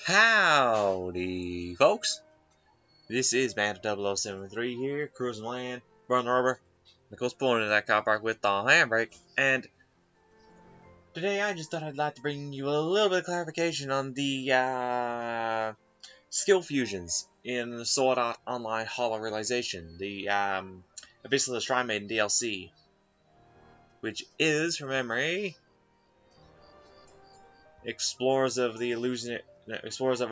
Howdy, folks. This is Manta0073 here, cruising land, running rubber, of course pulling into that car park with the handbrake. And today I just thought I'd like to bring you a little bit of clarification on the skill fusions in Sword Art Online Hollow Realization, the Abyssal the Shrine Maiden DLC, which is, from memory, Explorers of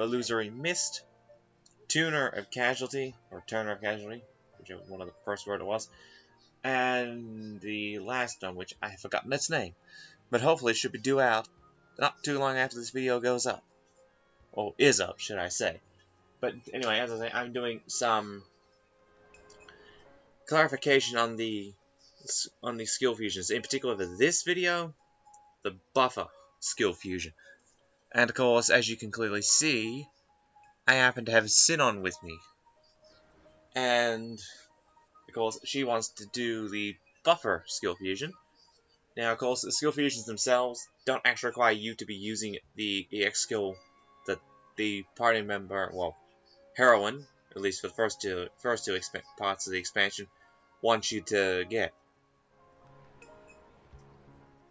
Illusory Mist, Tuner of Casualty, or Turner of Casualty, whichever one of the first word it was, and the last one, which I have forgotten its name, but hopefully it should be due out not too long after this video goes up. Or is up, should I say. But anyway, as I say, I'm doing some clarification on the skill fusions, in particular for this video, the buffer skill fusion. And of course, as you can clearly see, I happen to have Sinon with me. And of course, she wants to do the buffer skill fusion. Now, of course, the skill fusions themselves don't actually require you to be using the EX skill that the party member, well, heroine, at least for the first two parts of the expansion, wants you to get.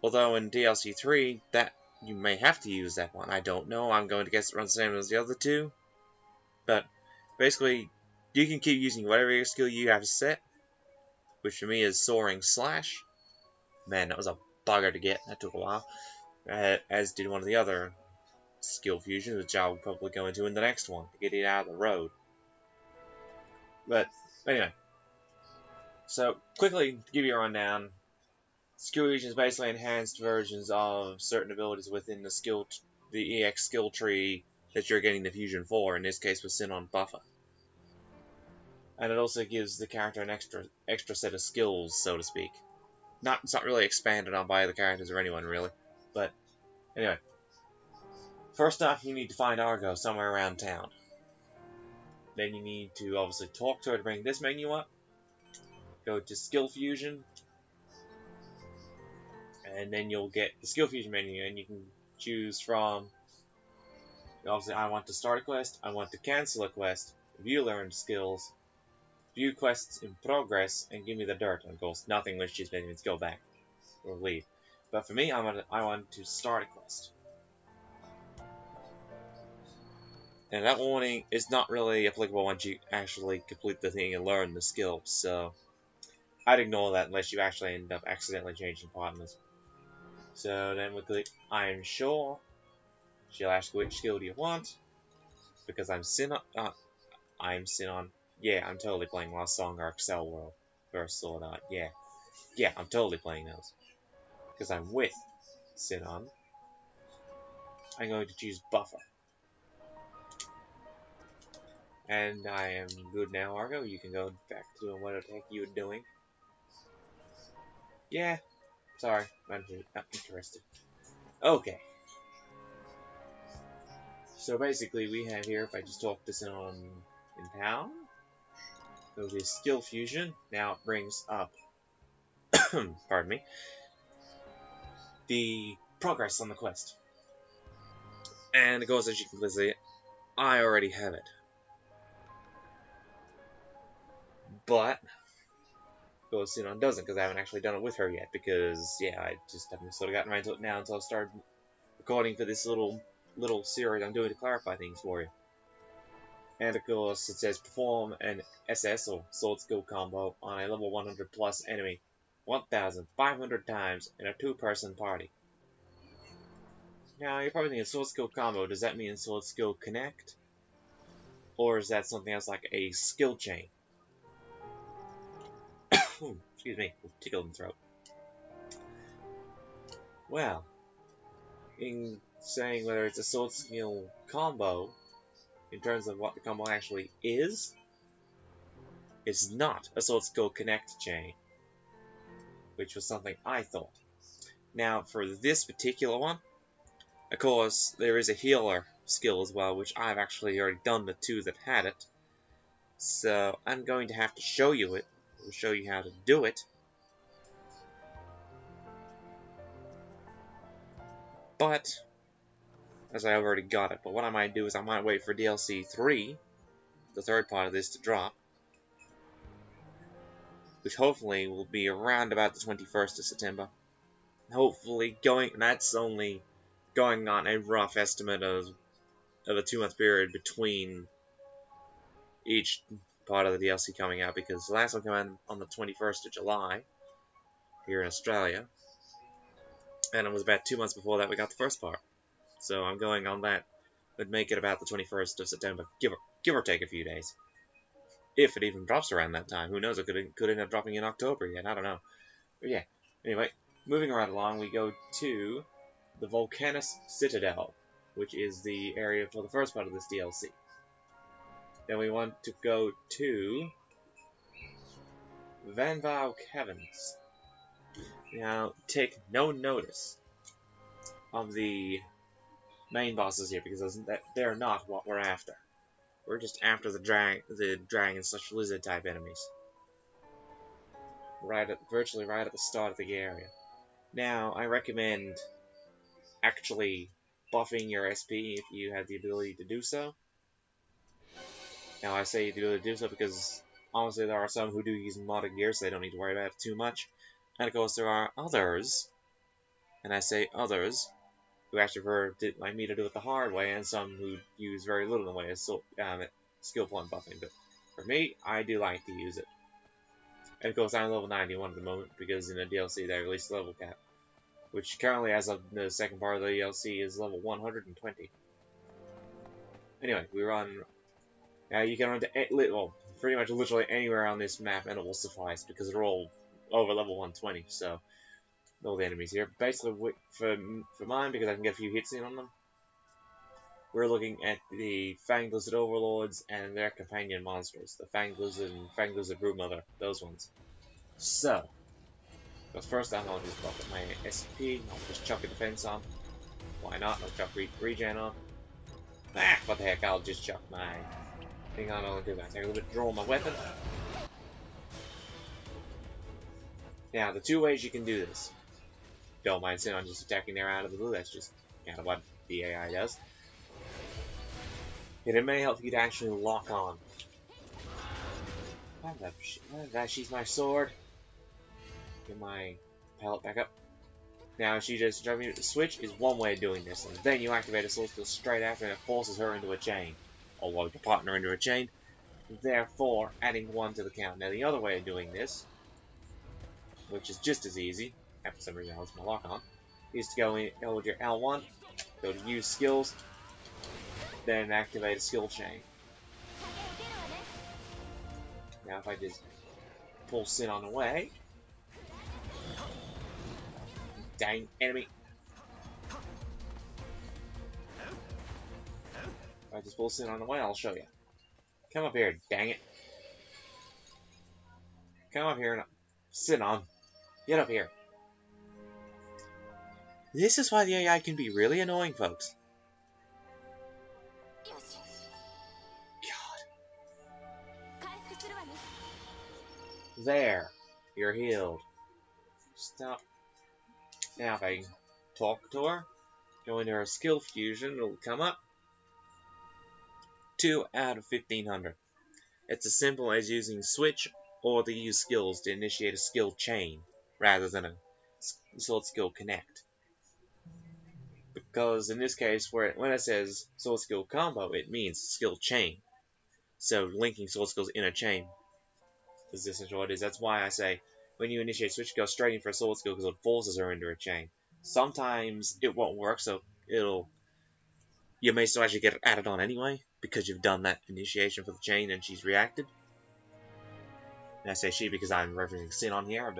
Although in DLC 3, that you may have to use that one. I don't know. I'm going to guess it runs the same as the other two. But basically, you can keep using whatever skill you have set, which for me is Soaring Slash. Man, that was a bugger to get. That took a while. As did one of the other skill fusions, which I'll probably go into in the next one to get it out of the road. But anyway, so quickly to give you a rundown, skill fusions basically enhanced versions of certain abilities within the EX skill tree that you're getting the fusion for. In this case, with Sinon Buffer. And it also gives the character an extra set of skills, so to speak. It's not really expanded on by the characters or anyone, really. But, anyway. First off, you need to find Argo somewhere around town. Then you need to, obviously, talk to her to bring this menu up. Go to Skill Fusion. And then you'll get the Skill Fusion menu, and you can choose from... Obviously, I want to start a quest, I want to cancel a quest, view learned skills, view quests in progress, and give me the dirt. And of course, nothing which just makes me go back or leave. But for me, I want to start a quest. And that warning is not really applicable once you actually complete the thing and learn the skill, so I'd ignore that unless you actually end up accidentally changing partners. So then we click I'm sure. She'll ask which skill do you want. Because I'm Sinon. Yeah, I'm totally playing Lost Song or Excel World. First Sword Art. Yeah, I'm totally playing those. Because I'm with Sinon. I'm going to choose Buffer. And I am good now, Argo. You can go back to doing what the heck you were doing. Yeah. Sorry. Not interested. Okay. So basically, we have here, if I just talk this in town, go to Skill Fusion. Now it brings up, pardon me, the progress on the quest. And it goes, as you can see, I already have it. But, goes Sinon doesn't, because I haven't actually done it with her yet, because, yeah, I just haven't sort of gotten around to it now until I started recording for this little series I'm doing to clarify things for you. And of course, it says perform an SS or sword skill combo on a level 100 plus enemy 1,500 times in a 2-person party. Now, you're probably thinking sword skill combo, does that mean sword skill connect? Or is that something else like a skill chain? Excuse me, tickled in the throat. Well, in saying whether it's a sword skill combo, in terms of what the combo actually is, it's not a sword skill connect chain, which was something I thought. Now, for this particular one, of course, there is a healer skill as well, which I've actually already done the 2 that had it. So, I'm going to have to show you it. I'll show you how to do it. But, as I already got it. But what I might do is I might wait for DLC 3, the third part of this, to drop, which hopefully will be around about the 21st of September. Hopefully that's only going on a rough estimate of a 2-month period between each part of the DLC coming out, because the last one came out on the 21st of July here in Australia, and it was about 2 months before that we got the first part. So I'm going on that would make it about the 21st of September, give or take a few days. If it even drops around that time. Who knows, it could end up dropping in October yet, I don't know. But yeah, anyway, moving right along, we go to the Volcanus Citadel, which is the area for the first part of this DLC. Then we want to go to Vanvow Caverns. Now, take no notice of the main bosses here, because they're not what we're after. We're just after the dragon/slash lizard type enemies. Virtually right at the start of the area. Now, I recommend actually buffing your SP if you have the ability to do so. Now, I say the ability to do so because honestly there are some who do use modded gear, so they don't need to worry about it too much. And of course there are others, and I say others, who actually prefer like me to do it the hard way, and some who use very little in the way of skill point buffing. But for me, I do like to use it. And of course I'm level 91 at the moment, because in the DLC they released the level cap, which currently, as of the second part of the DLC, is level 120. Anyway, we run. Now you can run to pretty much literally anywhere on this map, and it will suffice because they're all over level 120. So all the enemies here. Basically, for mine, because I can get a few hits in on them, we're looking at the Fanged Lizard Overlords and their companion monsters, the Fanged Lizard and Fanged Lizard Broodmother, those ones. So, but first I'll just buff up my SP. I'll just chuck a defense on. Why not? I'll chuck regen on. Ah, what the heck? I'll just chuck my thing on. I'll do that. Take a little bit, draw my weapon. Now, the two ways you can do this. Don't mind sitting on just attacking there out of the blue. That's just kind of what the AI does. And it may help you to actually lock on. Why did I sheath my sword? Get my pallet back up. Now she just driving to switch is one way of doing this, and then you activate a soul skill straight after, and it forces her into a chain, or your partner into a chain, therefore adding one to the count. Now the other way of doing this, which is just as easy, after some reason I lost my lock on, is to go in, hold your L1, go to use skills, then activate a skill chain. Now if I just pull Sinon away, dang enemy. If I just pull Sinon away, I'll show you. Come up here, dang it. Come up here and Sinon. Get up here. This is why the AI can be really annoying, folks. God. There. You're healed. Stop. Now if I talk to her, go into her skill fusion, it'll come up. 2 out of 1500. It's as simple as using switch or the use skills to initiate a skill chain, rather than a sword skill connect. Because in this case, when it says sword skill combo, it means skill chain. So linking sword skills in a chain is essentially what it is. That's why I say when you initiate switch, go straight in for a sword skill because it forces her into a chain. Sometimes it won't work, so you may still actually get it added on anyway because you've done that initiation for the chain and she's reacted. And I say she because I'm referencing Sinon here,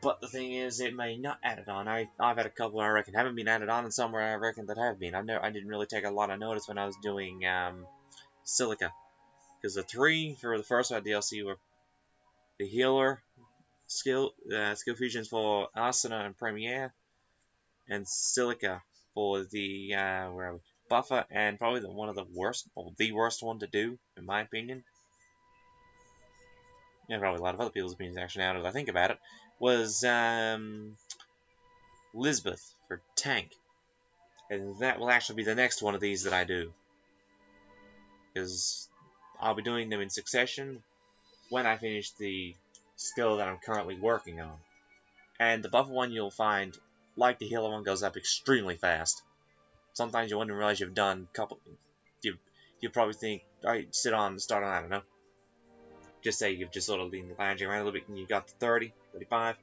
but the thing is, it may not add it on. I've had a couple I reckon haven't been added on, and some where I reckon that have been. I didn't really take a lot of notice when I was doing Silica, because the 3 for the first part DLC were the healer skill fusions for Asuna and Premiere, and Silica for the buffer, and probably one of the worst, or the worst one to do in my opinion. And probably a lot of other people's opinions actually now that I think about it, was Lisbeth for tank. And that will actually be the next one of these that I do. Because I'll be doing them in succession when I finish the skill that I'm currently working on. And the buffer one you'll find, like the healer one, goes up extremely fast. Sometimes you won't even realize you've done a couple. You probably think, alright, sit on, start on, I don't know. Just say you've just sort of been lounging around a little bit and you got to 30, 35.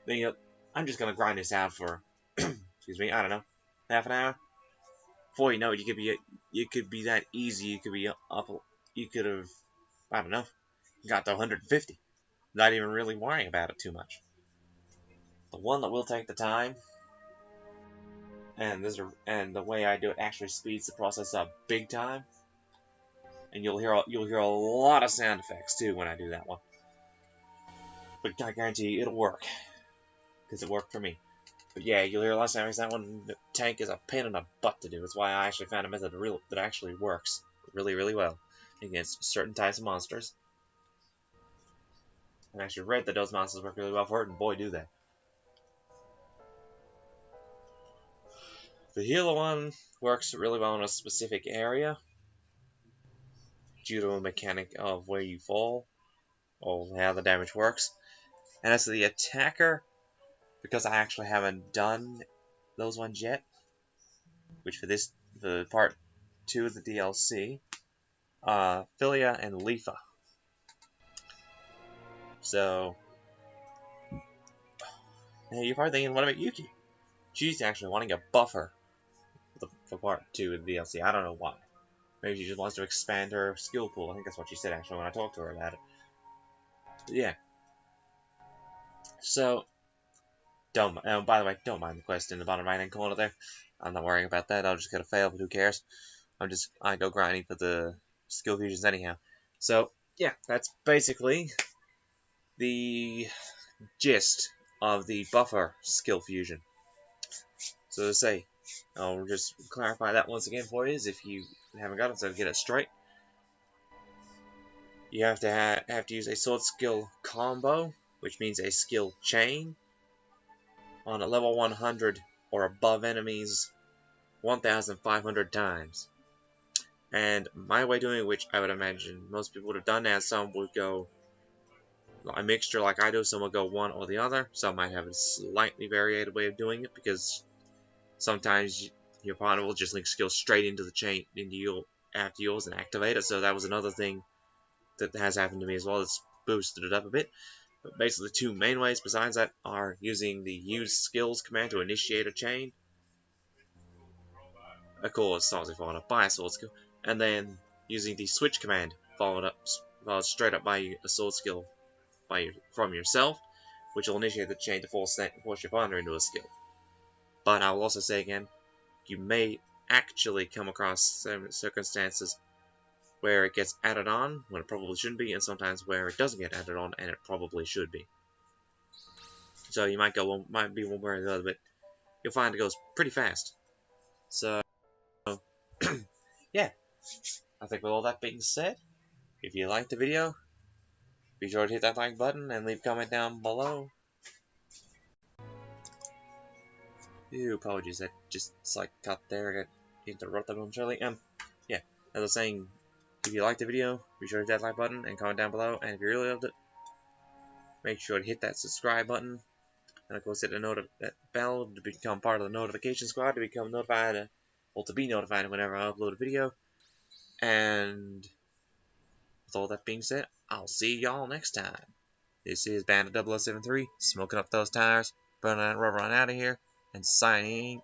Then you, I'm just gonna grind this out for, excuse me, I don't know, half an hour. Before you know it, you could be that easy. You could be up. You could have, I don't know, got to 150. Not even really worrying about it too much. The one that will take the time, and the way I do it actually speeds the process up big time. And you'll hear a lot of sound effects too when I do that one. But I guarantee you it'll work, because it worked for me. But yeah, you'll hear a lot of sound effects. That one, the tank is a pain in the butt to do. That's why I actually found a method that actually works really, really well against certain types of monsters. And I actually read that those monsters work really well for it, and boy, do they. The healer one works really well in a specific area due to a mechanic of where you fall or how the damage works. And as to the attacker, because I actually haven't done those ones yet, which for part 2 of the DLC, Philia and Leafa. So, you're probably thinking, what about Yuki? She's actually wanting a buffer for part 2 of the DLC. I don't know why. Maybe she just wants to expand her skill pool. I think that's what she said actually when I talked to her about it. But yeah. So, by the way, don't mind the quest in the bottom right hand corner there. I'm not worrying about that. I'll just get a fail, but who cares? I go grinding for the skill fusions anyhow. So, yeah, that's basically the gist of the buffer skill fusion. So to say, I'll just clarify that once again for you, if you haven't got it, so get it straight. You have to use a sword skill combo, which means a skill chain, on a level 100 or above enemies 1,500 times. And my way of doing it, which I would imagine most people would have done, as some would go a mixture like I do, some will go one or the other. Some might have a slightly varied way of doing it, because sometimes your partner will just link skills straight into the chain, after yours and activate it. So that was another thing that has happened to me as well. It's boosted it up a bit. But basically, the two main ways besides that are using the use skills command to initiate a chain. Of course, obviously followed up by a sword skill, and then using the switch command followed straight up by a sword skill from yourself, which will initiate the chain to force your partner into a skill. But I will also say again, you may actually come across some circumstances where it gets added on when it probably shouldn't be, and sometimes where it doesn't get added on and it probably should be. So you might be one way or the other, but you'll find it goes pretty fast. So yeah, I think with all that being said, if you liked the video, be sure to hit that like button and leave a comment down below. Apologies, that just like cut there. I got interrupted momentarily. Yeah, as I was saying, if you liked the video, be sure to hit that like button and comment down below. And if you really loved it, make sure to hit that subscribe button. And of course, hit that bell to become part of the notification squad, to become notified, to be notified whenever I upload a video. And with all that being said, I'll see y'all next time. This is Bandit 0073, smoking up those tires, burning that rubber on out of here, and signing